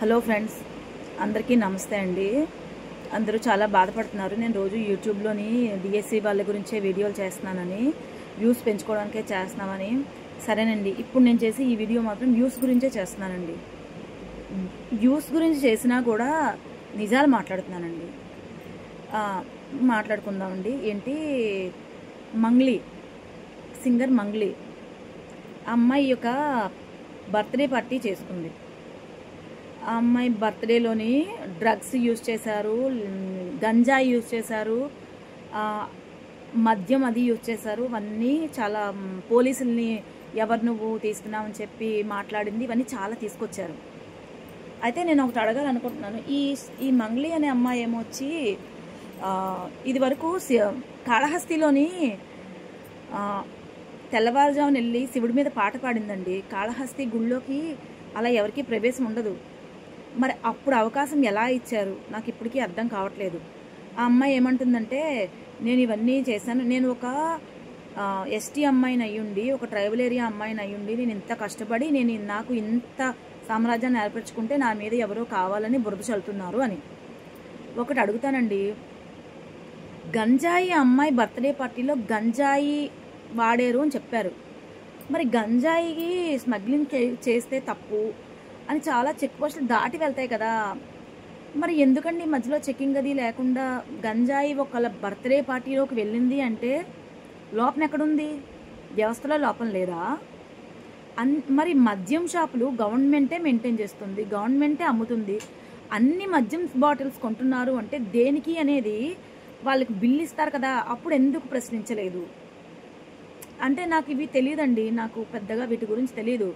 Hello friends, అందరికీ నమస్తే అండి. అందరూ చాలా బాధపడుతున్నారు. నేను రోజు యూట్యూబ్లోని డిఎస్సి వాళ్ళ గురించే వీడియోలు చేస్తున్నానని, వ్యూస్ పెంచుకోవడానికే చేస్తున్నామని. సరేనండి, ఇప్పుడు నేను చేసి ఈ వీడియో మాత్రం వ్యూస్ గురించే చేస్తున్నానండి. వ్యూస్ గురించి చేసినా కూడా నిజాలు మాట్లాడుతున్నానండి. మాట్లాడుకుందామండి. ఏంటి, మంగ్లీ, సింగర్ మంగ్లీ అమ్మాయి యొక్క బర్త్డే పార్టీ చేసుకుంది. ఆ అమ్మాయి బర్త్డేలోని డ్రగ్స్ యూజ్ చేశారు, గంజాయి యూజ్ చేశారు, మద్యం అది యూజ్ చేశారు. ఇవన్నీ చాలా పోలీసుల్ని ఎవరు నువ్వు తీసుకున్నావని చెప్పి మాట్లాడింది, ఇవన్నీ చాలా తీసుకొచ్చారు. అయితే నేను ఒకటి అడగాలనుకుంటున్నాను. ఈ మంగ్లీ అనే అమ్మాయి ఏమొచ్చి ఇది వరకు కాళహస్తిలోని తెల్లవారుజామున వెళ్ళి శివుడి మీద పాట పాడిందండి. కాళహస్తి గుళ్ళోకి అలా ఎవరికి ప్రవేశం ఉండదు. మరి అప్పుడు అవకాశం ఎలా ఇచ్చారు నాకు ఇప్పటికీ అర్థం కావట్లేదు. ఆ అమ్మాయి ఏమంటుందంటే, నేను ఇవన్నీ చేశాను, నేను ఒక ఎస్టీ అమ్మాయిని అయ్యుండి, ఒక ట్రైబల్ ఏరియా అమ్మాయిని అయ్యుండి, నేను ఇంత కష్టపడి నాకు ఇంత సామ్రాజ్యాన్ని ఏర్పరచుకుంటే నా మీద ఎవరో కావాలని బురద చల్లుతున్నారు అని. ఒకటి అడుగుతానండి, గంజాయి అమ్మాయి బర్త్డే పార్టీలో గంజాయి వాడారు అని చెప్పారు. మరి గంజాయికి స్మగ్లింగ్ చేస్తే తప్పు అని చాలా చెక్ పోస్టులు దాటి వెళ్తాయి కదా. మరి ఎందుకండి మధ్యలో చెకింగ్ అది లేకుండా గంజాయి ఒకళ్ళ బర్త్డే పార్టీలోకి వెళ్ళింది అంటే లోపం ఎక్కడుంది? వ్యవస్థలో లోపం లేదా? మరి మద్యం షాపులు గవర్నమెంటే మెయింటైన్ చేస్తుంది, గవర్నమెంటే అమ్ముతుంది. అన్ని మద్యం బాటిల్స్ కొంటున్నారు అంటే దేనికి అనేది వాళ్ళకి బిల్లు ఇస్తారు కదా. అప్పుడు ఎందుకు ప్రశ్నించలేదు? అంటే నాకు ఇవి తెలియదండి, నాకు పెద్దగా వీటి గురించి తెలియదు.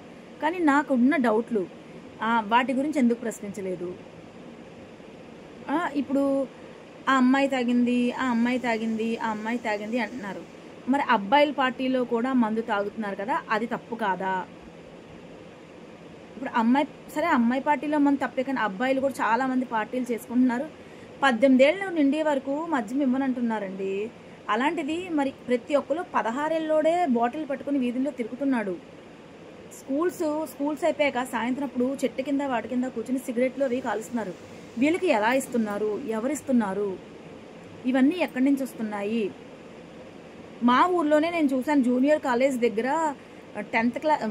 కానీ నాకు ఉన్న డౌట్లు, వాటి గురించి ఎందుకు ప్రశ్నించలేదు? ఇప్పుడు ఆ అమ్మాయి తాగింది, ఆ అమ్మాయి తాగింది, ఆ అమ్మాయి తాగింది అంటున్నారు. మరి అబ్బాయిల పార్టీలో కూడా మందు తాగుతున్నారు కదా, అది తప్పు కాదా? ఇప్పుడు అమ్మాయి పార్టీలో మందు తప్పే, కానీ అబ్బాయిలు కూడా చాలా మంది పార్టీలు చేసుకుంటున్నారు. 18 ఏళ్ళు నిండే వరకు మద్యం ఇవ్వనంటున్నారండి. అలాంటిది మరి ప్రతి ఒక్కరు 16 ఏళ్ళలోడే బాటిల్ పట్టుకుని వీధుల్లో తిరుగుతున్నాడు. స్కూల్స్ అయిపోయాక సాయంత్రం చెట్టు కింద వాటి కింద కూర్చుని సిగరెట్లు అవి కాలుస్తున్నారు. వీళ్ళకి ఎలా ఇస్తున్నారు? ఎవరిస్తున్నారు? ఇవన్నీ ఎక్కడి నుంచి వస్తున్నాయి? మా ఊర్లోనే నేను చూసాను, జూనియర్ కాలేజ్ దగ్గర 10th class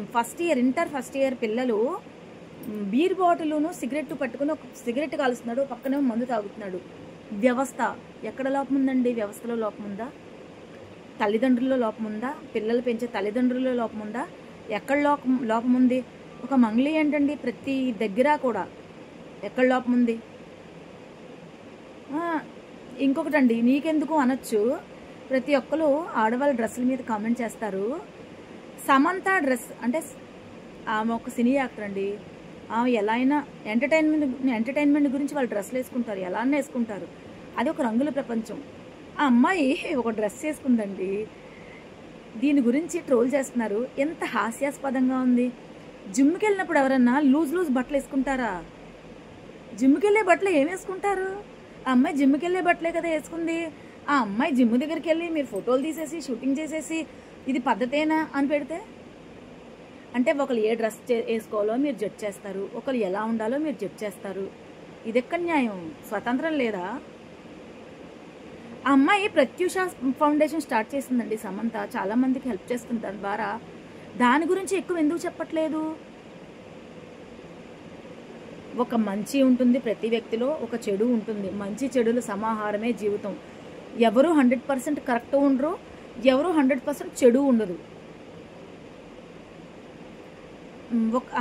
inter first year పిల్లలు బీర్ బాటిల్ను సిగరెట్ పట్టుకుని ఒక సిగరెట్ కాలుస్తున్నాడు, పక్కనే మందు తాగుతున్నాడు. వ్యవస్థ ఎక్కడ లోపం ఉందండి? వ్యవస్థలో లోపం ఉందా? తల్లిదండ్రుల్లో లోపం ఉందా? పిల్లలు పెంచే తల్లిదండ్రుల్లో లోపం ఉందా? ఎక్కడ లోపం ఉంది? ఒక మంగ్లీ ఏంటండి, ప్రతి దగ్గర కూడా ఎక్కడ లోపం ఉంది? ఇంకొకటండి, నీకెందుకు అనొచ్చు, ప్రతి ఒక్కరు ఆడవాళ్ళ డ్రెస్సుల మీద కామెంట్ చేస్తారు. సమంత డ్రెస్ అంటే ఆమె ఒక సినీ యాక్టర్ అండి. ఆమె ఎలా అయినా ఎంటర్టైన్మెంట్ గురించి వాళ్ళు డ్రెస్సులు వేసుకుంటారు, ఎలా అన్నా వేసుకుంటారు. అది ఒక రంగుల ప్రపంచం. ఆ అమ్మాయి ఒక డ్రెస్ వేసుకుందండి, దీని గురించి ట్రోల్ చేస్తున్నారు. ఎంత హాస్యాస్పదంగా ఉంది. జిమ్కి వెళ్ళినప్పుడు ఎవరన్నా లూజ్ బట్టలు వేసుకుంటారా? జిమ్కి వెళ్ళే బట్టలు ఏం వేసుకుంటారు? ఆ అమ్మాయి జిమ్కి వెళ్ళే బట్టలే కదా వేసుకుంది. ఆ అమ్మాయి జిమ్ దగ్గరికి వెళ్ళి మీరు ఫోటోలు తీసేసి షూటింగ్ చేసేసి ఇది పద్ధతేనా అని పెడితే, అంటే ఒకరు ఏ డ్రెస్ వేసుకోవాలో మీరు జడ్జ్ చేస్తారు, ఒకరు ఎలా ఉండాలో మీరు జడ్జ్ చేస్తారు. ఇది ఎక్కడ న్యాయం? స్వతంత్రం లేదా? ఆ అమ్మాయి ప్రత్యూష ఫౌండేషన్ స్టార్ట్ చేసిందండి సమంత, చాలా మందికి హెల్ప్ చేస్తుంది దాని ద్వారా. దాని గురించి ఎక్కువ ఎందుకు చెప్పట్లేదు? ఒక మంచి ఉంటుంది ప్రతి వ్యక్తిలో, ఒక చెడు ఉంటుంది. మంచి చెడుల సమాహారమే జీవితం. ఎవరు 100% కరెక్ట్ ఉండరు, ఎవరు 100% చెడు ఉండదు.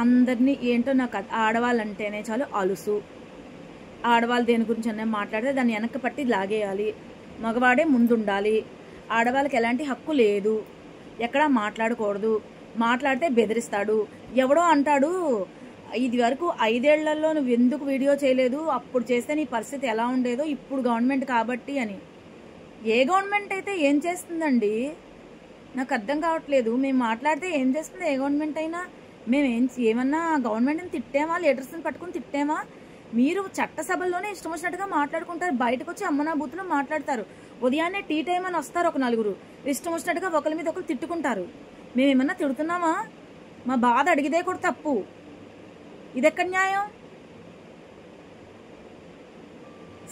అందరినీ ఏంటో నాకు ఆడవాళ్ళంటేనే చాలు అలుసు. ఆడవాళ్ళు దేని గురించి అనే మాట్లాడితే దాన్ని వెనక్కి పట్టి లాగేయాలి, మగవాడే ముందుండాలి. ఆడవాళ్ళకి ఎలాంటి హక్కు లేదు, ఎక్కడా మాట్లాడకూడదు, మాట్లాడితే బెదిరిస్తాడు. ఎవడో అంటాడు, ఇది వరకు 5 ఏళ్లలో నువ్వు ఎందుకు వీడియో చేయలేదు, అప్పుడు చేస్తే నీ పరిస్థితి ఎలా ఉండేదో, ఇప్పుడు గవర్నమెంట్ కాబట్టి అని. ఏ గవర్నమెంట్ అయితే ఏం చేస్తుందండి? నాకు అర్థం కావట్లేదు. మేము మాట్లాడితే ఏం చేస్తుంది ఏ గవర్నమెంట్ అయినా? మేము ఏమన్నా గవర్నమెంట్ని తిట్టామా? లీడర్స్ని పట్టుకుని తిట్టామా? మీరు చట్టసభల్లోనే ఇష్టం వచ్చినట్టుగా మాట్లాడుకుంటారు, బయటకు వచ్చి అమ్మనా బూతులు మాట్లాడతారు. ఉదయాన్నే టీ టైం అని వస్తారు ఒక నలుగురు, ఇష్టం వచ్చినట్టుగా ఒకరి మీద ఒకరు తిట్టుకుంటారు. మేమేమన్నా తిడుతున్నామా? మా బాధ అడిగితే కూడా తప్పు. ఇదెక్కడ న్యాయం?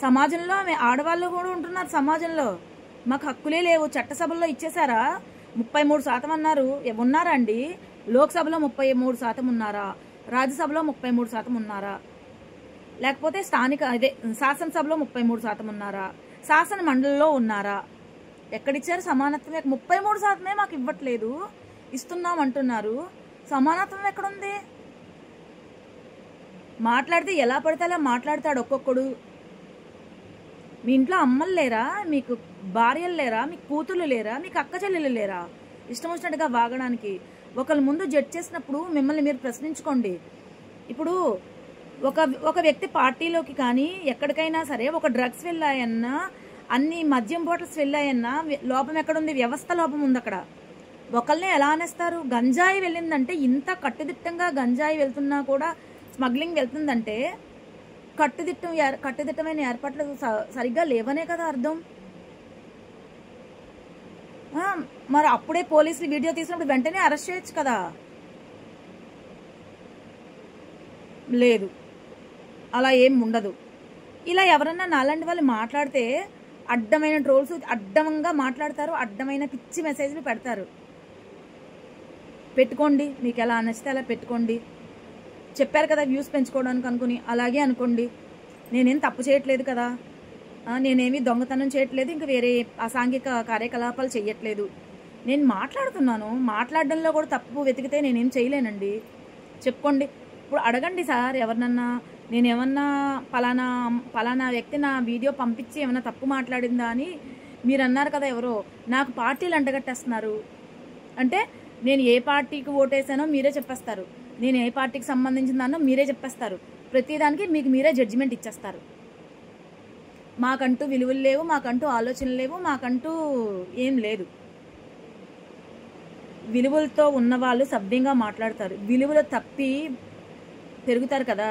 సమాజంలో ఆడవాళ్ళు కూడా ఉంటున్నారు సమాజంలో. మాకు హక్కులే లేవు, చట్టసభల్లో ఇచ్చేసారా? 33% అన్నారు, ఉన్నారా అండి? లోక్సభలో 33% ఉన్నారా? రాజ్యసభలో 33% ఉన్నారా? లేకపోతే స్థానిక శాసనసభలో 33% ఉన్నారా? శాసన మండలిలో ఉన్నారా? ఎక్కడిచ్చారు సమానత్వం? 33% మాకు ఇవ్వట్లేదు, ఇస్తున్నాం అంటున్నారు. సమానత్వం ఎక్కడుంది? మాట్లాడితే ఎలా పడితే అలా మాట్లాడతాడు ఒక్కొక్కడు. మీ ఇంట్లో అమ్మలు లేరా? మీకు భార్యలు లేరా? మీకు కూతుళ్ళు లేరా? మీకు అక్క చెల్లెలు లేరా? ఇష్టం వచ్చినట్టుగా వాగడానికి. ఒకళ్ళ ముందు జడ్జ్ చేసినప్పుడు మిమ్మల్ని మీరు ప్రశ్నించుకోండి. ఇప్పుడు ఒక వ్యక్తి పార్టీలోకి కానీ ఎక్కడికైనా సరే, ఒక డ్రగ్స్ వెళ్ళాయన్నా, అన్ని మద్యం బాటిల్స్ వెళ్ళాయన్నా లోపం ఎక్కడుంది? వ్యవస్థ లోపం ఉంది అక్కడ. ఒకళ్ళనే ఎలా అనేస్తారు? గంజాయి వెళ్ళిందంటే, ఇంత కట్టుదిట్టంగా గంజాయి వెళ్తున్నా కూడా, స్మగ్లింగ్ వెళ్తుందంటే కట్టుదిట్టమైన ఏర్పాట్లు సరిగ్గా లేవనే కదా అర్థం. మరి అప్పుడే పోలీసులు వీడియో తీసినప్పుడు వెంటనే అరెస్ట్ చేయొచ్చు కదా. లేదు, అలా ఏం ఉండదు. ఇలా ఎవరన్నా నాలాంటి వాళ్ళు మాట్లాడితే అడ్డమైన ట్రోల్స్ అడ్డంగా మాట్లాడతారు, అడ్డమైన పిచ్చి మెసేజ్లు పెడతారు. పెట్టుకోండి, మీకు ఎలా నచ్చితే అలా పెట్టుకోండి. చెప్పారు కదా వ్యూస్ పెంచుకోవడానికి అనుకుని, అలాగే అనుకోండి. నేనేం తప్పు చేయట్లేదు కదా, నేనేమి దొంగతనం చేయట్లేదు, ఇంకా వేరే అసాంఘిక కార్యకలాపాలు చేయట్లేదు. నేను మాట్లాడుతున్నాను, మాట్లాడడంలో కూడా తప్పు వెతికితే నేనేం చేయలేనండి. చెప్పుకోండి. ఇప్పుడు అడగండి సార్ ఎవరినన్నా, నేనేమన్నా పలానా వ్యక్తి నా వీడియో పంపించి ఏమన్నా తప్పు మాట్లాడిందా అని మీరు అన్నారు కదా. ఎవరో నాకు పార్టీలు అంటగట్టేస్తున్నారు అంటే, నేను ఏ పార్టీకి ఓటేసానో మీరే చెప్పేస్తారు, నేను ఏ పార్టీకి సంబంధించిన దాన్నో మీరే చెప్పేస్తారు. ప్రతిదానికి మీకు మీరే జడ్జిమెంట్ ఇచ్చేస్తారు. మాకంటూ విలువలు లేవు, మాకంటూ ఆలోచనలు లేవు, మాకంటూ ఏం లేదు. విలువలతో ఉన్నవాళ్ళు సభ్యంగా మాట్లాడతారు, విలువలు తప్పి పెరుగుతారు కదా,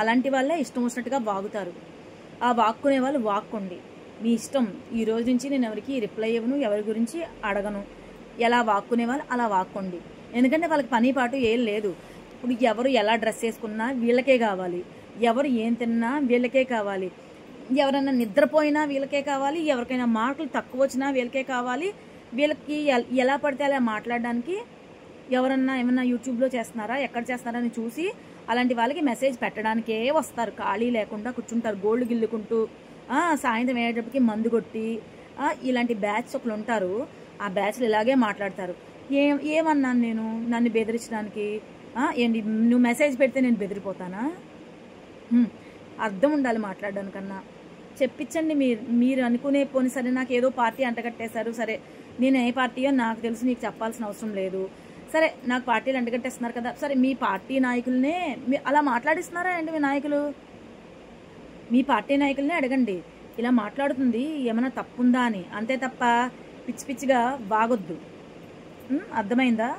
అలాంటి వాళ్ళే ఇష్టం వచ్చినట్టుగా వాగుతారు. ఆ వాక్కునే వాళ్ళు వాక్కోండి, మీ ఇష్టం. ఈ రోజు నుంచి నేను ఎవరికి రిప్లై ఇవ్వను, ఎవరి గురించి అడగను. ఎలా వాక్కునే వాళ్ళు అలా వాక్కోండి. ఎందుకంటే వాళ్ళకి పని పాటు ఏం లేదు. ఇప్పుడు ఎవరు ఎలా డ్రెస్ వేసుకున్నా వీళ్ళకే కావాలి, ఎవరు ఏం తిన్నా వీళ్ళకే కావాలి, ఎవరైనా నిద్రపోయినా వీళ్ళకే కావాలి, ఎవరికైనా మార్కులు తక్కువ వచ్చినా వీళ్ళకే కావాలి. వీళ్ళకి ఎలా పడితే అలా మాట్లాడడానికి ఎవరన్నా ఏమన్నా యూట్యూబ్లో చేస్తున్నారా, ఎక్కడ చేస్తున్నారని చూసి అలాంటి వాళ్ళకి మెసేజ్ పెట్టడానికే వస్తారు. ఖాళీ లేకుండా కూర్చుంటారు గోల్డ్ గిల్లుకుంటూ. సాయంత్రం అయ్యేటప్పటికి మందు కొట్టి ఇలాంటి బ్యాచ్ ఒకళ్ళు ఉంటారు. ఆ బ్యాచ్లు ఇలాగే మాట్లాడతారు. ఏమన్నాను నేను నన్ను బెదిరించడానికి? ఏంటి నువ్వు మెసేజ్ పెడితే నేను బెదిరిపోతానా? అర్థం ఉండాలి మాట్లాడడానికన్నా. చెప్పించండి. మీరు అనుకునే పోనీ సరే నాకు ఏదో పార్టీ అంటగట్టేశారు, సరే నేను ఏ పార్టీయో నాకు తెలుసు, నీకు చెప్పాల్సిన అవసరం లేదు. సరే నాకు పార్టీలు అంటగట్టేస్తున్నారు కదా, సరే మీ పార్టీ నాయకులనే అలా మాట్లాడిస్తున్నారా అండి? మీ నాయకులు, మీ పార్టీ నాయకులనే అడగండి, ఇలా మాట్లాడుతుంది ఏమైనా తప్పుందా అని. అంతే తప్ప పిచ్చి పిచ్చిగా బాగొద్దు. అర్థమైందా?